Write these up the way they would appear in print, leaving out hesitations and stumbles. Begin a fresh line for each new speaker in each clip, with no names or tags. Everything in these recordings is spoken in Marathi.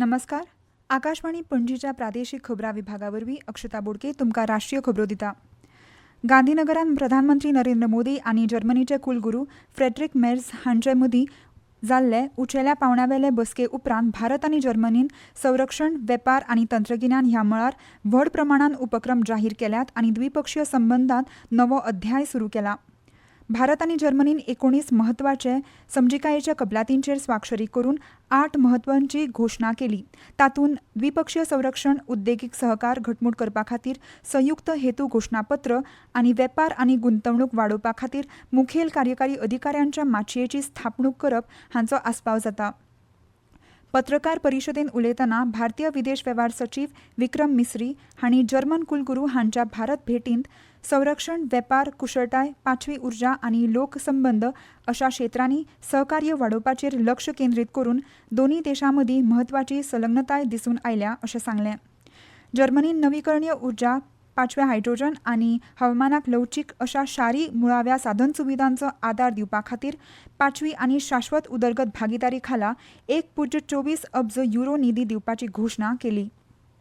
नमस्कार. आकाशवाणी पणजीच्या प्रादेशीक खबरां विभागावरवीं अक्षता बोडके तुमकां राष्ट्रीय खबरो दिता. गांधीनगरांत प्रधानमंत्री नरेंद्र मोदी आनी जर्मनीचे कुलगुरू फ्रेडरिक मेर्ज हांचे मदीं जाल्ले उंचेल्या पांवड्यावेले बसके उपरांत भारत आनी जर्मनीन संरक्षण, वेपार आनी तंत्रगिन्यान ह्या मळार व्हड प्रमाणांत उपक्रम जाहीर केल्यात आनी द्विपक्षीय संबंदांत नवो अध्याय सुरू केला. भारत आनी जर्मनीन 19 म्हत्वाचे समजिकायेच्या कबलातींचेर स्वाक्षरी करून 8 म्हत्वांची घोशणा केली. तातूंत द्विपक्षीय संरक्षण, उद्देगीक सहकार घटमूट करपा खातीर संयुक्त हेतू घोशणापत्र आनी वेपार आनी गुंतवणूक वाडोवपा खातीर मुखेल कार्यकारी अधिकाऱ्यांच्या माचयेची स्थापणूक करप हांचो आस्पाव जाता. पत्रकार परिशदेंत उलयतना भारतीय विदेश वेव्हार सचीव विक्रम मिस्री हांणी जर्मन कुलगुरू हांच्या भारत भेटींत संरक्षण, वेपार, कुशळटाय, पांचवी उर्जा आनी लोकसंबंद अशा क्षेत्रांनी सहकार्य वाडोवपाचेर लक्ष केंद्रीत करून दोनूय देशां मदीं म्हत्वाची संलग्नताय दिसून आयल्या अशें सांगलें. जर्मनीन नवीकरणीय उर्जा, पांचवे हायड्रोजन आनी हवामानाक लवचीक अशा शारी मुळाव्या साधनसुविधांचो आदार दिवपा खातीर पांचवी आनी शाश्वत उदरगत भागीदारी खाला 1.24 अब्ज युरो निधी दिवपाची घोशणा केली.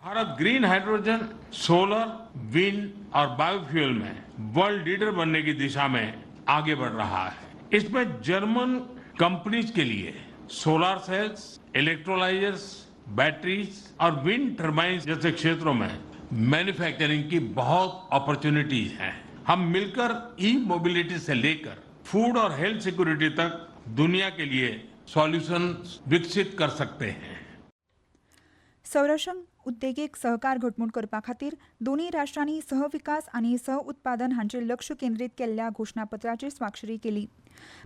Bharat green hydrogen, solar, wind और बायोफ्यूल में वर्ल्ड लीडर बनने की दिशा में आगे बढ़ रहा है. इसमें जर्मन कंपनीज के लिए सोलर सेल्स, इलेक्ट्रोलाइजर्स, बैटरीज और विंड टर्बाइन्स जैसे क्षेत्रों में मैन्युफैक्चरिंग की बहुत अपॉर्चुनिटीज हैं. हम मिलकर ई मोबिलिटी से लेकर फूड और हेल्थ सिक्योरिटी तक दुनिया के लिए सॉल्यूशन विकसित कर सकते हैं.
संरक्षण, उद्देगीक सहकार घटमूट करपा खातीर दोनूय राष्ट्रांनी सहविकास आनी सहउत्पादन हांचेर लक्ष केंद्रीत केल्ल्या घोशणापत्राचेर स्वाक्षरी केली.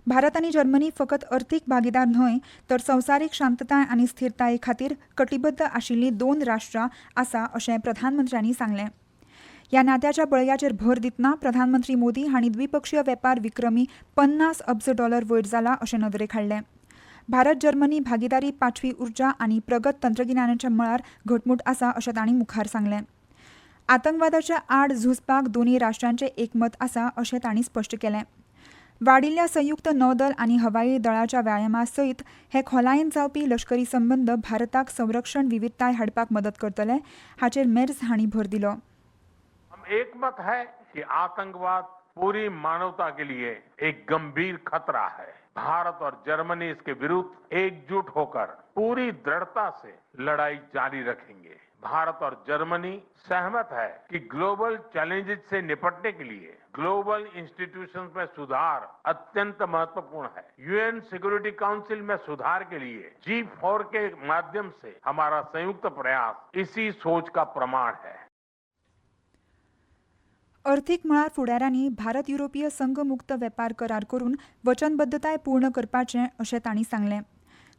भारत आनी जर्मनी फकत अर्थीक भागीदार न्हय तर संवसारीक शांतताय आनी स्थिरताये खातीर कटिबद्ध आशिल्लीं दोन राष्ट्रां आसा अशें प्रधानमंत्र्यांनी सांगलें. ह्या नात्याच्या बळग्याचेर भर दितना प्रधानमंत्री मोदी हांणी द्विपक्षीय वेपार विक्रमी $50 अब्ज वयर जाला अशें नदरेक हाडलें. भारत जर्मनी भागीदारी पांचवी उर्जा आनी प्रगत तंत्रगिन्यानाच्या मळार घटमूट आसा अशें तांणी मुखार सांगलें. आतंकवादाच्या आड झुजपाक दोनूय राष्ट्रांचें एकमत आसा अशें तांणी स्पश्ट केलें. वाडिल्ल्या संयुक्त नौदल आनी हवाई दळाच्या व्यायामा सयत हे खोलायेन जावपी लश्करी संबंद भारताक संरक्षण विविधताय हाडपाक मदत करतले हाचेर मेर्ज हांणी भर दिलो.
हम एकमत है कि आतंकवाद पूरी मानवता के लिए एक गंभीर खतरा है. भारत और जर्मनी इसके विरुद्ध एकजुट होकर पूरी दृढ़ता से लड़ाई जारी रखेंगे. भारत और जर्मनी सहमत है कि ग्लोबल चैलेंजेस से निपटने के लिए ग्लोबल इंस्टीट्यूशंस में सुधार अत्यंत महत्वपूर्ण है. यूएन सिक्योरिटी काउंसिल में सुधार के लिए G4 के माध्यम से हमारा संयुक्त प्रयास इसी सोच का प्रमाण है.
अर्थीक मळार फुडाऱ्यांनी भारत युरोपीय संघ मुक्त वेपार करार करून वचनबद्धताय पूर्ण करपाचें अशें तांणी सांगलें.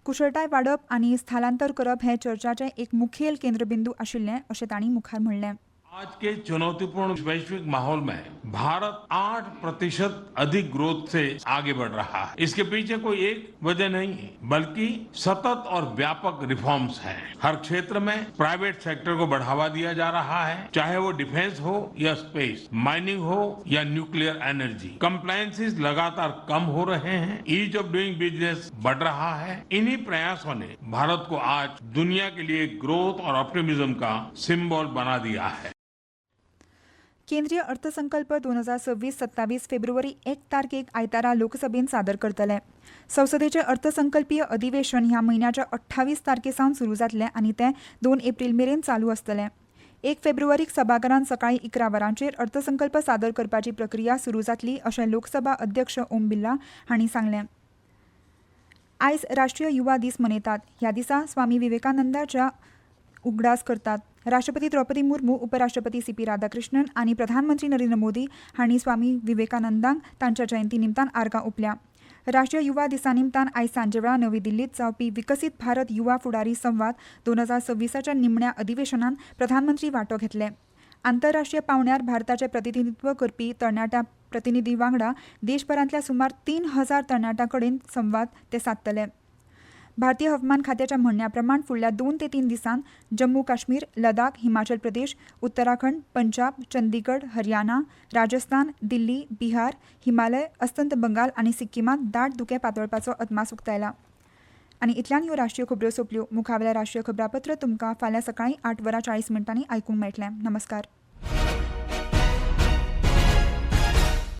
कुशळटाय वाडप आनी स्थलांतर करप हें चर्चाचें एक मुखेल केंद्रबिंदू आशिल्लें अशें तांणी मुखार म्हणलें.
आज के चुनौतीपूर्ण वैश्विक माहौल में भारत 8% अधिक ग्रोथ से आगे बढ़ रहा है. इसके पीछे कोई एक वजह नहीं है, बल्कि सतत और व्यापक रिफॉर्म्स हैं. हर क्षेत्र में प्राइवेट सेक्टर को बढ़ावा दिया जा रहा है, चाहे वो डिफेंस हो या स्पेस, माइनिंग हो या न्यूक्लियर एनर्जी. कंप्लायंसेस लगातार कम हो रहे हैं, ईज ऑफ डूइंग बिजनेस बढ़ रहा है. इन्हीं प्रयासों ने भारत को आज दुनिया के लिए ग्रोथ और ऑप्टिमिज्म का सिंबल बना दिया है.
केंद्रीय अर्थसंकल्प 2026-27 फेब्रुवारी 1 तारखेक आयतारा लोकसभेन सादर करतले. संसदेचें अर्थसंकल्पीय अधिवेशन ह्या म्हयन्याच्या 28 तारखेसावन सुरू जातलें आनी तें 2 एप्रील मेरेन चालू आसतलें. 1 फेब्रुवारीक सभाघरांत सकाळीं 11 वरांचेर अर्थसंकल्प सादर करपाची प्रक्रिया सुरू जातली अशें लोकसभा अध्यक्ष ओम बिर्ला हांणी सांगलें. आयज राष्ट्रीय युवा दीस मनयतात. ह्या दिसा स्वामी विवेकानंदाच्या उगडास करतात. राष्ट्रपती द्रौपदी मुर्मू, उपराष्ट्रपती CP राधाकृष्णन आनी प्रधानमंत्री नरेंद्र मोदी हांणी स्वामी विवेकानंदांक तांच्या जयंती निमतान आर्गां ओंपल्या. राष्ट्रीय युवा दिसा निमतान आयज सांजे वेळा नवी दिल्लीत जावपी विकसीत भारत युवा फुडारी संवाद 2026च्या निमण्या अधिवेशनात प्रधानमंत्री वांटो घेतले. आंतरराष्ट्रीय पावंड्यार भारताचें प्रतिनिधित्व करपी तरणाट्या प्रतिनिधी वांगडा देशभरांतल्या सुमार 3000 तरणाट्यां कडेन संवाद ते सादतले. भारतीय हवामान खात्याच्या म्हणण्या प्रमाण फुडल्या 2 ते 3 दिसांत जम्मू काश्मीर, लडाख, हिमाचल प्रदेश, उत्तराखंड, पंजाब, चंदीगड, हरियाणा, राजस्थान, दिल्ली, बिहार, हिमालय, अस्तंत बंगाल आनी सिक्कीमात दाट धुकें पातळपाचो अदमास उक्तायला. आनी इतल्यान ह्यो राष्ट्रीय खबरो सोंपल्यो. मुखावेल्या राष्ट्रीय खबरापत्र तुमकां फाल्यां सकाळीं 8:40 आयकूंक मेळटलें. नमस्कार.